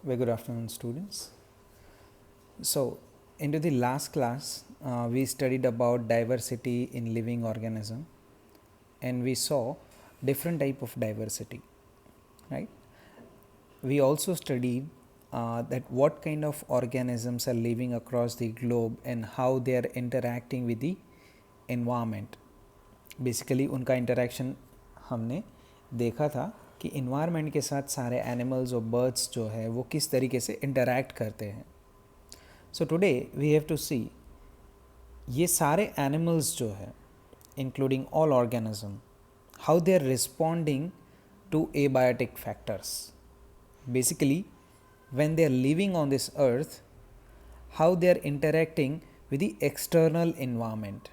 Very good afternoon, students. So, into the last class, we studied about diversity in living organism, and we saw different type of diversity, right? We also studied that what kind of organisms are living across the globe and how they are interacting with the environment. Basically उनका interaction हमने देखा था कि environment के साथ सारे animals और birds जो है वो किस तरीके से इंटरेक्ट करते हैं. So today we have to see ये सारे एनिमल्स जो है including all organism how they are responding to abiotic factors. Basically when they are living on this earth, how they are interacting with the external environment.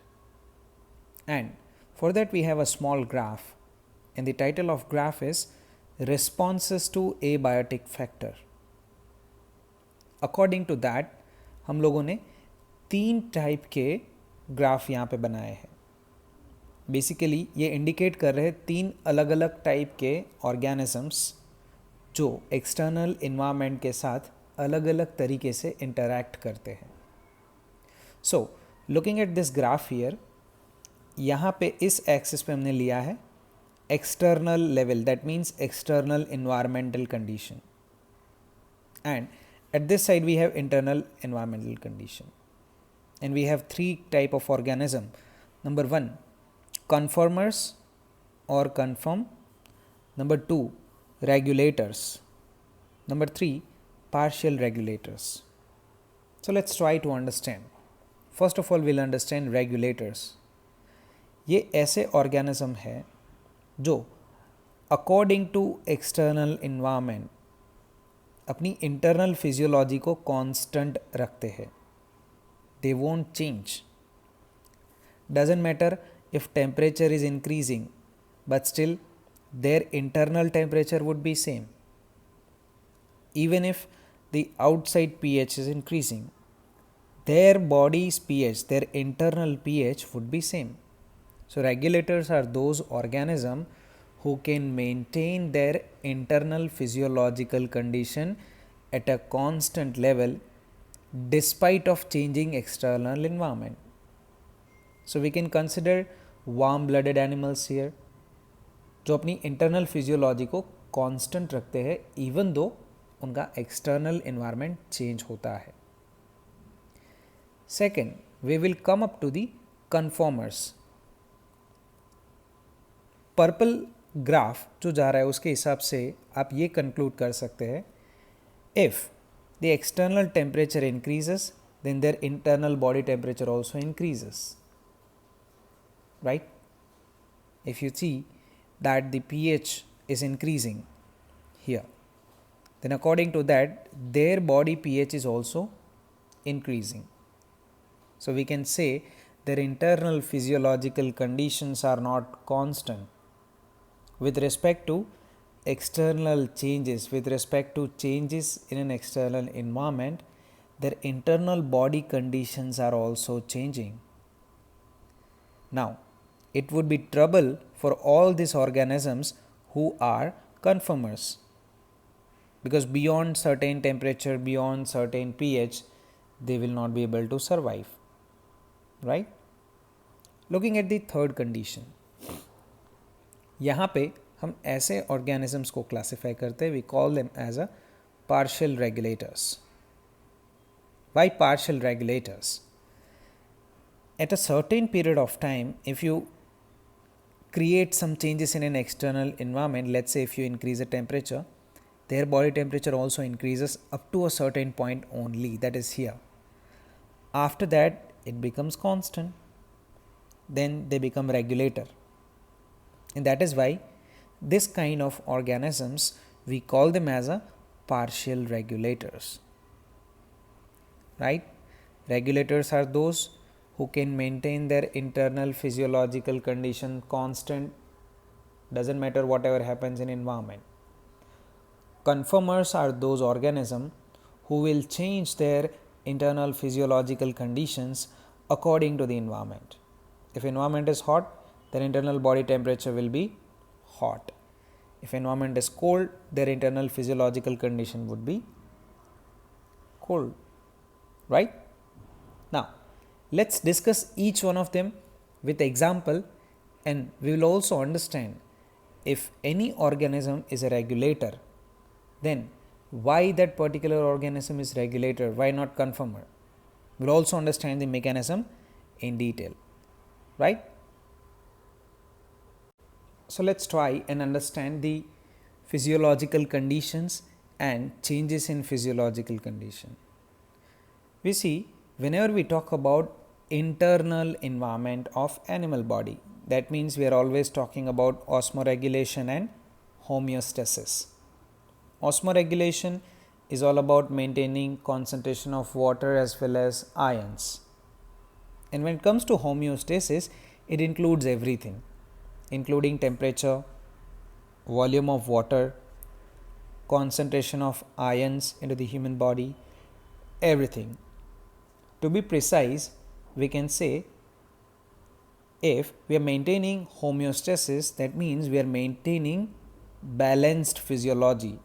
And for that we have a small graph, and the title of graph is responses to abiotic factor. According to that हम लोगों ने 3 type के graph यहाँ पे बनाए हैं. Basically ये indicate कर रहे हैं 3 अलग अलग टाइप के ऑर्गेनिजम्स जो एक्सटर्नल इन्वायरमेंट के साथ अलग अलग तरीके से इंटरैक्ट करते हैं. So looking at this graph here, यहाँ पे इस एक्सिस पे हमने लिया है external level, that means external environmental condition, and at this side we have internal environmental condition, and we have 3 type of organism. Number 1, conformers or conform. Number 2, regulators. Number 3, partial regulators. So let's try to understand. First of all we'll understand regulators. ये ऐसे organism है जो according to external environment अपनी internal physiology को constant रखते हैं. They won't change. Doesn't matter if temperature is increasing, but still their internal temperature would be same. Even if the outside pH is increasing, their body's pH, their internal pH would be same. So regulators are those organisms who can maintain their internal physiological condition at a constant level despite of changing external environment. So we can consider warm blooded animals here जो अपनी internal physiology को constant रखते हैं even though उनका external environment change होता है. Second, we will come up to the conformers. Purple graph जो जा रहा है उसके हिसाब से आप ये कंक्लूड कर सकते हैं, if the external temperature increases then their internal body temperature also increases, right. If you see that the pH is increasing here, then according to that their body pH is also increasing. So we can say their internal physiological conditions are not constant with respect to external changes, with respect to changes in an external environment. Their internal body conditions are also changing. Now it would be trouble for all these organisms who are conformers, because beyond certain temperature, beyond certain pH, they will not be able to survive, right. Looking at the third condition, यहाँ पे हम ऐसे organisms को classify करते हैं, we call them as a partial regulators. Why partial regulators? At a certain period of time, if you create some changes in an external environment, let's say if you increase the temperature, their body temperature also increases up to a certain point only, that is here. After that it becomes constant, then they become regulator, and that is why this kind of organisms we call them as a partial regulators, right. Regulators are those who can maintain their internal physiological condition constant, doesn't matter whatever happens in environment. Conformers are those organisms who will change their internal physiological conditions according to the environment. If environment is hot, their internal body temperature will be hot. If environment is cold, their internal physiological condition would be cold, right? Now, let's discuss each one of them with example, and we will also understand if any organism is a regulator, then why that particular organism is regulator, why not conformer. We'll also understand the mechanism in detail, right? So let's try and understand the physiological conditions and changes in physiological condition. We see whenever we talk about internal environment of animal body, that means we are always talking about osmoregulation and homeostasis. Osmoregulation is all about maintaining concentration of water as well as ions. And when it comes to homeostasis, it includes everything, including temperature, volume of water, concentration of ions into the human body, everything. To be precise, we can say if we are maintaining homeostasis, that means we are maintaining balanced physiology.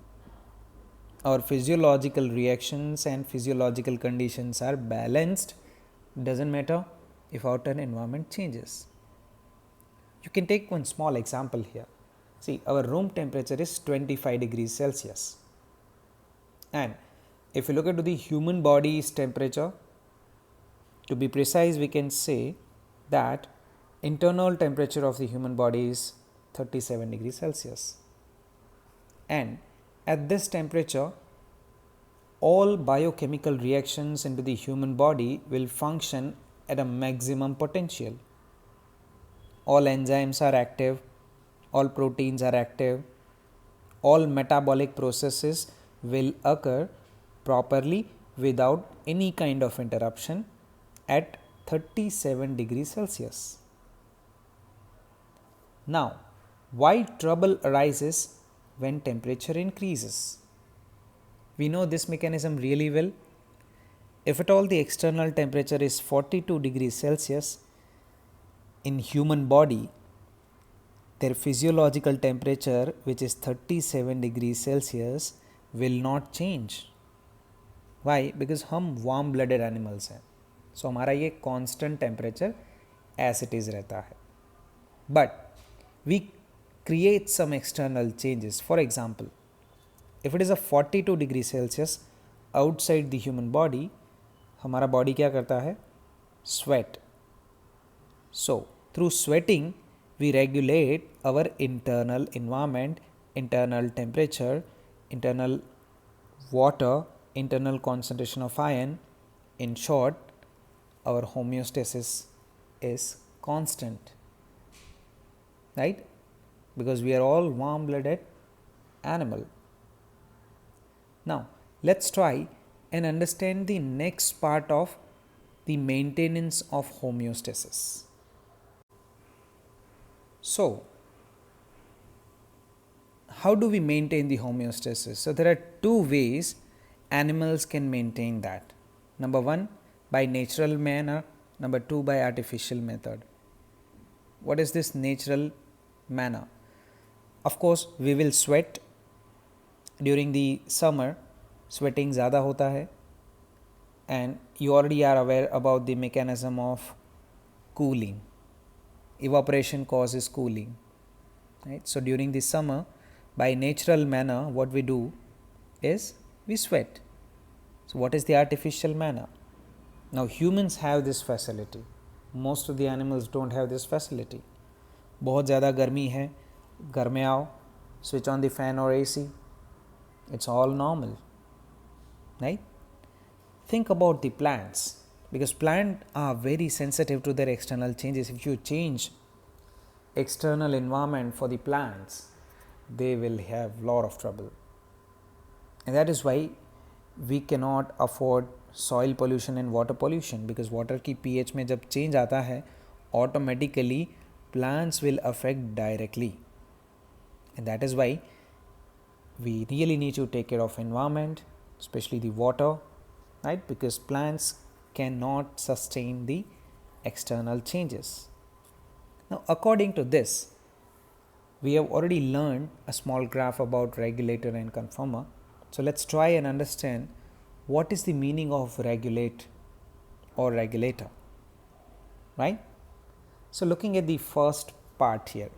Our physiological reactions and physiological conditions are balanced. Doesn't matter if outer environment changes. You can take one small example here. See, our room temperature is 25 degrees Celsius. And if you look at the human body's temperature, to be precise, we can say that internal temperature of the human body is 37 degrees Celsius. And at this temperature, all biochemical reactions into the human body will function at a maximum potential. All enzymes are active, all proteins are active, all metabolic processes will occur properly without any kind of interruption at 37 degrees Celsius. Now, why trouble arises when temperature increases? We know this mechanism really well. If at all the external temperature is 42 degrees Celsius, in human body, their physiological temperature, which is 37 degrees Celsius, will not change. Why? Because हम warm blooded animals हैं, so हमारा ये constant temperature as it is रहता है. But we create some external changes. For example, if it is a 42 degrees Celsius outside the human body, हमारा body क्या करता है? Sweat. So through sweating, we regulate our internal environment, internal temperature, internal water, internal concentration of ion. In short, our homeostasis is constant, right? Because we are all warm-blooded animal. Now, let's try and understand the next part of the maintenance of homeostasis. So, how do we maintain the homeostasis? So, there are two ways animals can maintain that. Number one, by natural manner. Number two, by artificial method. What is this natural manner? Of course, we will sweat during the summer. Sweating ज़्यादा होता है, and you already are aware about the mechanism of cooling. Evaporation causes cooling, right? So during the summer, by natural manner, what we do is we sweat. So what is the artificial manner? Now humans have this facility. Most of the animals don't have this facility. बहुत ज़्यादा गर्मी है, घर में आओ, switch on the fan or AC. It's all normal, right? Think about the plants, because plants are very sensitive to their external changes. If you change external environment for the plants, they will have lot of trouble. And that is why we cannot afford soil pollution and water pollution, because water की pH में जब change आता है, automatically plants will affect directly. And that is why we really need to take care of environment, especially the water, right? Because plants cannot sustain the external changes. Now, according to this, we have already learned a small graph about regulator and conformer. So let's try and understand what is the meaning of regulate or regulator, right? So looking at the first part here,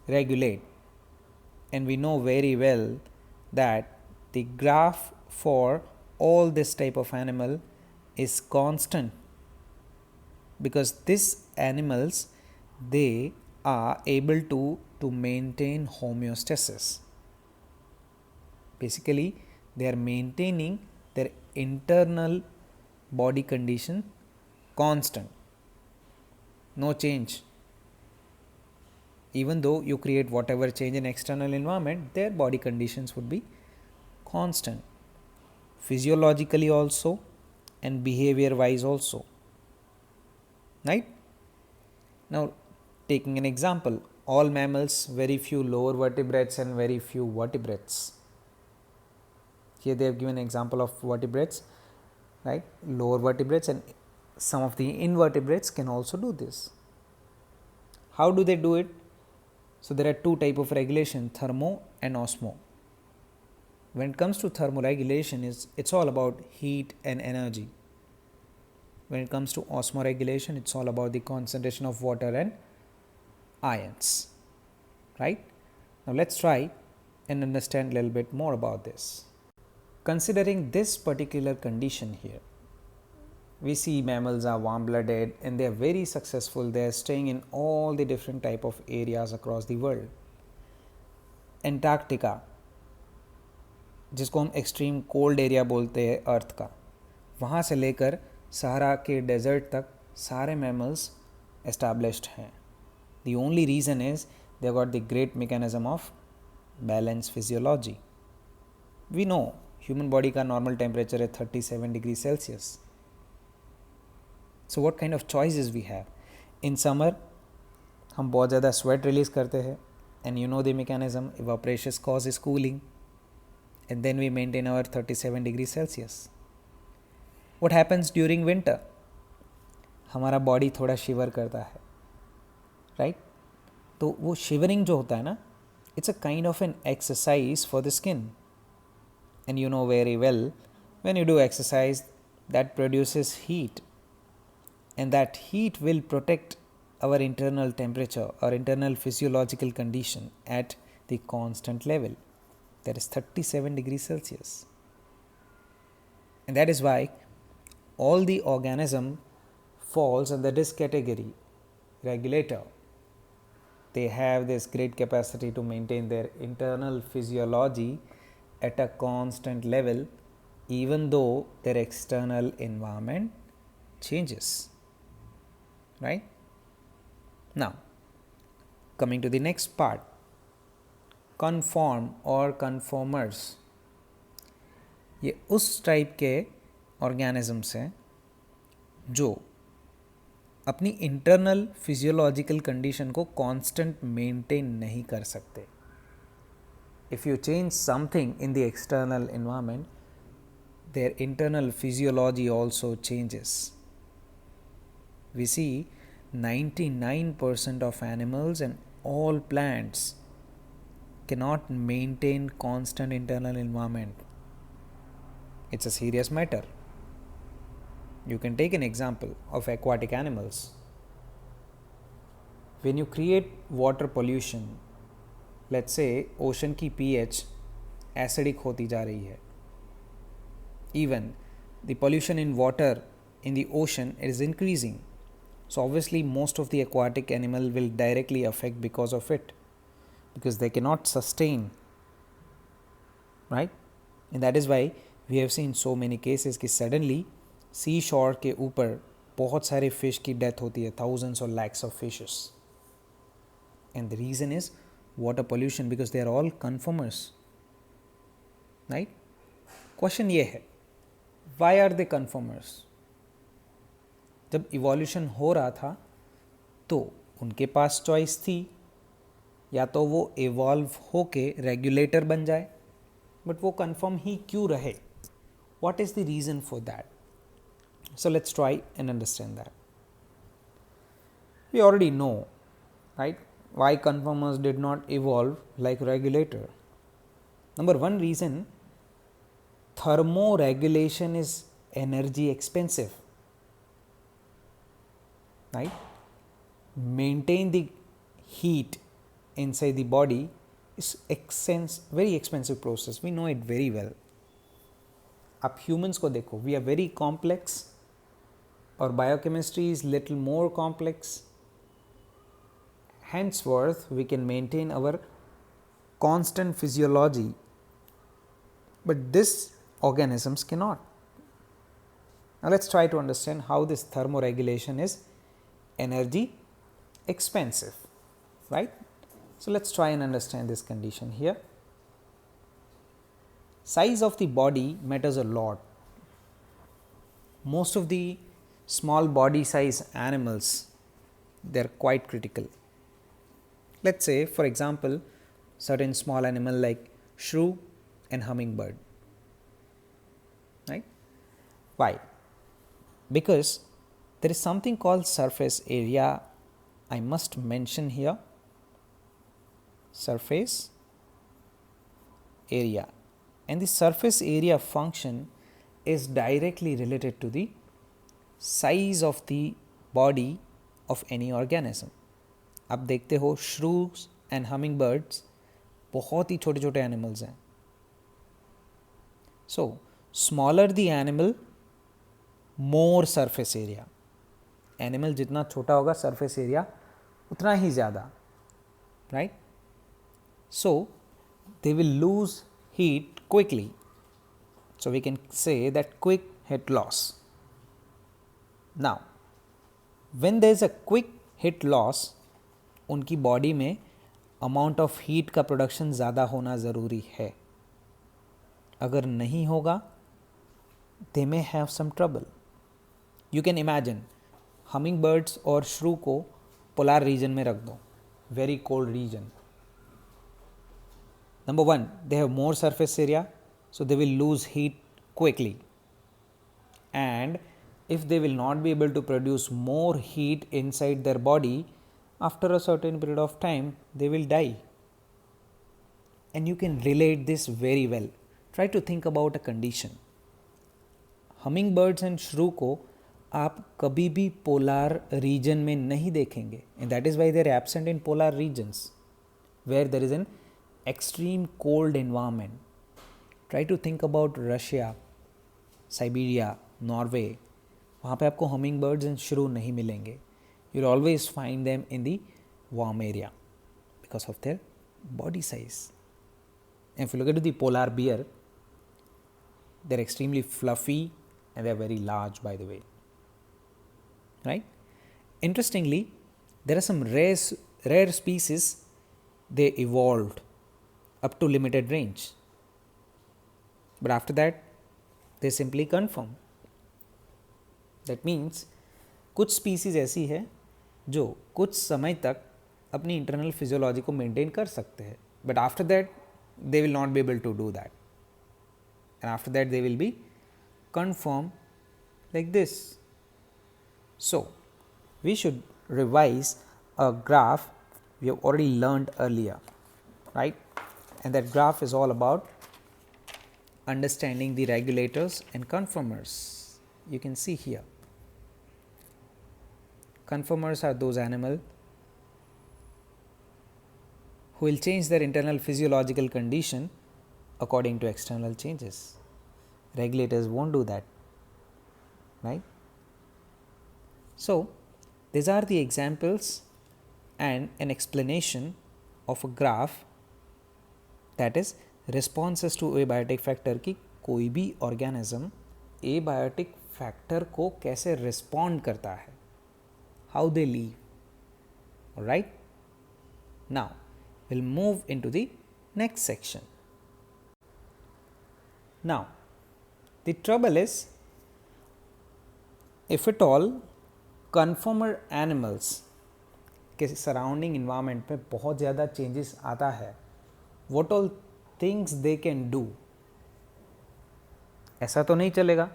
regulate, and we know very well that the graph for all this type of animal is constant, because these animals, they are able to maintain homeostasis. Basically, they are maintaining their internal body condition constant, no change. Even though you create whatever change in external environment, their body conditions would be constant, physiologically also and behavior wise also, right? Now, taking an example, all mammals, very few lower vertebrates and very few vertebrates. Here they have given an example of vertebrates, right? Lower vertebrates, and some of the invertebrates can also do this. How do they do it? So there are two types of regulation, thermo and osmo. When it comes to thermoregulation, it's all about heat and energy. When it comes to osmoregulation, it's all about the concentration of water and ions, right? Now let's try and understand a little bit more about this. Considering this particular condition here, we see mammals are warm-blooded and they are very successful. They are staying in all the different type of areas across the world. Antarctica, जिसको हम extreme cold area बोलते हैं अर्थ का, वहाँ से लेकर सहारा के desert तक सारे मैमल्स एस्टैब्लिश्ड हैं. The only reason is they got the great mechanism of balance physiology. We know human body का normal temperature है 37 degrees Celsius. So what kind of choices we have? In summer हम बहुत ज़्यादा sweat release करते हैं, and you know the mechanism, evaporation causes cooling, and then we maintain our 37 degrees Celsius. What happens during winter? हमारा body थोड़ा shiver करता है, right? तो वो shivering जो होता है ना, it's a kind of an exercise for the skin. And you know very well, when you do exercise, that produces heat, and that heat will protect our internal temperature, our internal physiological condition at the constant level, that is 37 degrees Celsius. And that is why all the organism falls under this category, regulator. They have this great capacity to maintain their internal physiology at a constant level, even though their external environment changes, right? Now, coming to the next part, conform or conformers. ये उस type के organisms हैं जो अपनी internal physiological condition को constant maintain नहीं कर सकते. If you change something in the external environment, their internal physiology also changes. We see 99% of animals and all plants cannot maintain constant internal environment. It's a serious matter. You can take an example of aquatic animals. When you create water pollution, let's say ocean की pH acidic होती जा रही है. Even the pollution in water in the ocean is increasing. So obviously most of the aquatic animal will directly affect because of it, because they cannot sustain, right? And that is why we have seen so many cases कि suddenly seashore के ऊपर बहुत सारे fish की death होती है, thousands or lakhs of fishes. And the reason is water pollution, because they are all conformers, right? Question ये है, why are they conformers? जब evolution हो रहा था तो उनके पास choice थी, या तो वो evolve होके regulator बन जाए, but वो conform ही क्यों रहे? What is the reason for that? So let's try and understand that. We already know, right, why conformers did not evolve like regulator. Number one reason, thermoregulation is energy expensive, right? Maintain the heat inside the body is very expensive process. We know it very well. आप humans को देखो, we are very complex. Our biochemistry is little more complex. Henceforth, we can maintain our constant physiology, but these organisms cannot. Now let's try to understand how this thermoregulation is energy expensive, right? So let's try and understand this condition here. Size of the body matters a lot. Most of the small body size animals, they are quite critical. Let's say, for example, certain small animal like shrew and hummingbird, right? Why? Because there is something called surface area. I must mention here, surface area, and the surface area function is directly related to the size of the body of any organism. आप देखते हो shrews and hummingbirds बहुत ही छोटे छोटे animals हैं. So smaller the animal, more surface area. Animal जितना छोटा होगा surface area उतना ही ज़्यादा, right? So they will lose heat quickly. So we can say that quick heat loss. Now when there is a quick heat loss, उनकी body में amount of heat का production ज़्यादा होना ज़रूरी है. अगर नहीं होगा, they may have some trouble. You can imagine humming birds और श्रू को पोलर रीजन में रख दो, very cold region. Number one, they have more surface area, so they will lose heat quickly, and if they will not be able to produce more heat inside their body, after a certain period of time they will die. And you can relate this very well. Try to think about a condition. Hummingbirds and shrew को आप कभी भी polar region में नहीं देखेंगे, and that is why they are absent in polar regions where there is an extreme cold environment. Try to think about Russia, Siberia, Norway. वहाँ पे आपको हमिंग बर्ड्स एंड श्रू नहीं मिलेंगे. You will always find them in the warm area because of their body size. And if you look at the polar bear, they are extremely fluffy and they are very large, by the way, right? Interestingly, there are some rare species they evolved up to limited range, but after that they simply conform. That means कुछ species ऐसी है जो कुछ समय तक अपनी internal physiology को maintain कर सकते हैं, but after that they will not be able to do that, and after that they will be confirm like this. So we should revise a graph we have already learned earlier, right? And that graph is all about understanding the regulators and conformers. You can see here, conformers are those animals who will change their internal physiological condition according to external changes. Regulators won't do that, right? So these are the examples and an explanation of a graph that is responses to abiotic factor की कोई भी organism abiotic factor को कैसे respond करता है, how they live. All right, now we'll move into the next section. Now the trouble is, if at all conformer animals के surrounding environment में बहुत ज़्यादा चेंजेस आता है, what all things they can do. ऐसा तो नहीं चलेगा,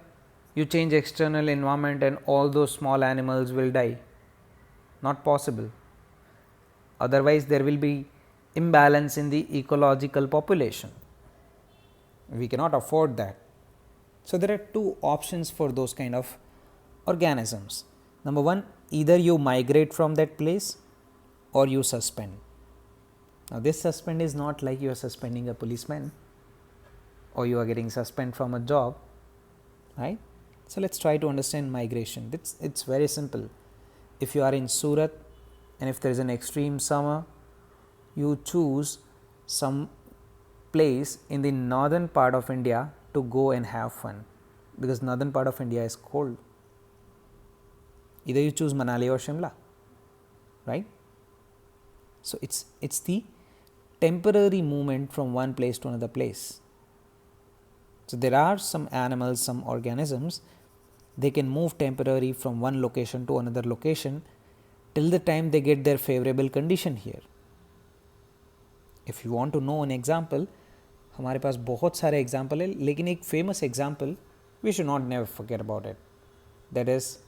you change external environment and all those small animals will die. Not possible. Otherwise there will be imbalance in the ecological population. We cannot afford that. So there are two options for those kind of organisms. Number one, either you migrate from that place or you suspend. Now this suspend is not like you are suspending a policeman or you are getting suspended from a job, right? So let's try to understand migration. It's very simple. If you are in Surat and if there is an extreme summer, you choose some place in the northern part of India to go and have fun, because northern part of India is cold. Either you choose Manali or Shimla, right? So it's the temporary movement from one place to another place. So there are some animals, some organisms, they can move temporarily from one location to another location till the time they get their favorable condition here. If you want to know an example, हमारे पास बहुत सारे example है, लेकिन एक famous example we should not never forget about it, that is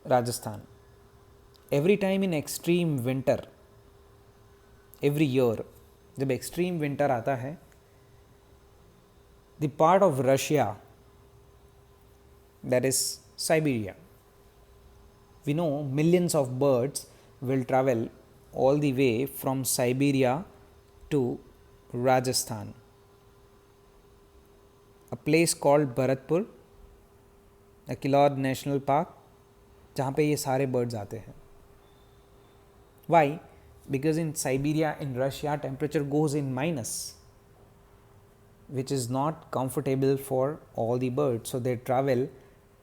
Rajasthan. Every time in extreme winter, every year जब extreme winter आता है, the part of Russia that is Siberia, we know millions of birds will travel all the way from Siberia to Rajasthan, a place called Bharatpur, a Kilauea National Park, जहाँ पे ये सारे birds आते हैं. Why? Because in Siberia, in Russia, temperature goes in minus, which is not comfortable for all the birds. So they travel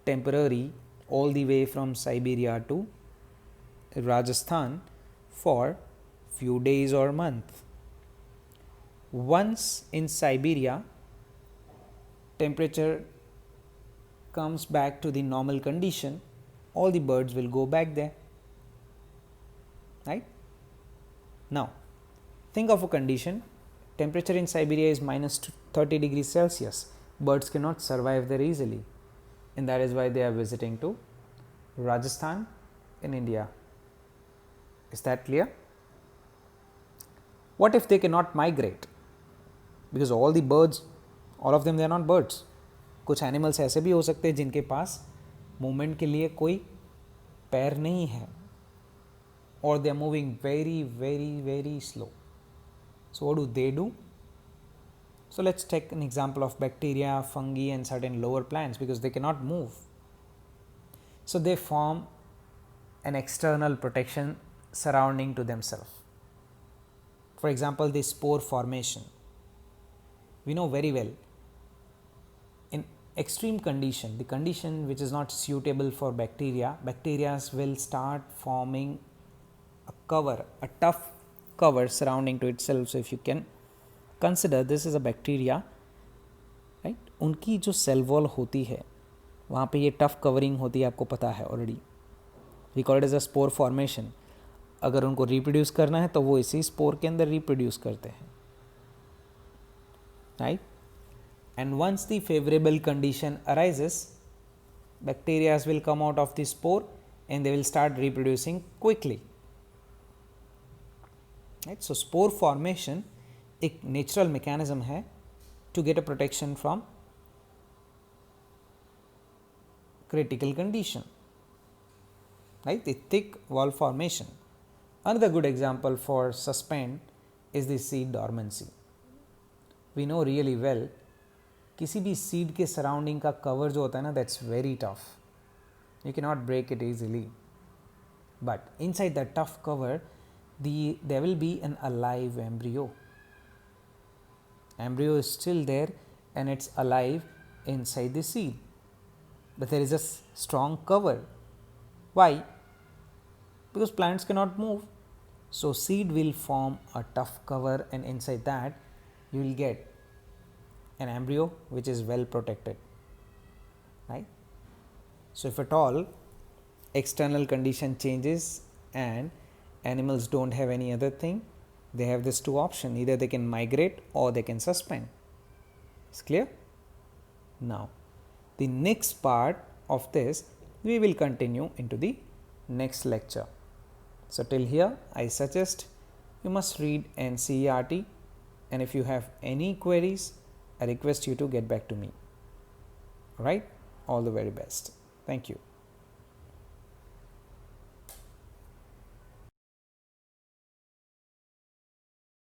temporarily all the way from Siberia to Rajasthan for few days or month. Once in Siberia, temperature comes back to the normal condition, all the birds will go back there, right? Now think of a condition, temperature in Siberia is minus 30 degrees Celsius, birds cannot survive there easily, and that is why they are visiting to Rajasthan in India. Is that clear? What if they cannot migrate? Because all the birds, all of them, they are not birds. कुछ animals ऐसे भी हो सकते हैं जिनके पास movement के लिए कोई पैर नहीं है, और they are moving very very very slow. So what do? So let's take an example of bacteria, fungi and certain lower plants, because they cannot move. So they form an external protection surrounding to themselves. For example, the spore formation. We know very well, in extreme condition, the condition which is not suitable for bacteria, bacteria will start forming a cover, a tough cover surrounding to itself. So if you can consider this is a bacteria, right? उनकी जो cell wall होती है वहाँ पे ये tough covering होती है, आपको पता है already. We call it as a spore formation. अगर उनको रिप्रोड्यूस करना है तो वो इसी स्पोर के अंदर रिप्रोड्यूस करते हैं, right? And once the favourable condition arises, bacterias will come out of the spore and they will start reproducing quickly, right? So spore formation एक नेचुरल मैकेनिज्म है to get a protection from critical condition, right? The thick wall formation. Another good example for suspend is the seed dormancy. We know really well, किसी भी seed के surrounding का cover जो होता है ना, that's very tough. You cannot break it easily. But inside that tough cover, there will be an alive embryo. Embryo is still there and it's alive inside the seed. But there is a strong cover. Why? Because plants cannot move. So seed will form a tough cover, and inside that you will get an embryo which is well protected, right? So if at all external condition changes and animals don't have any other thing, they have this two options, either they can migrate or they can suspend. It's clear? Now the next part of this we will continue into the next lecture. So till here I suggest you must read NCERT, and if you have any queries I request you to get back to me. Right, all the very best, thank you.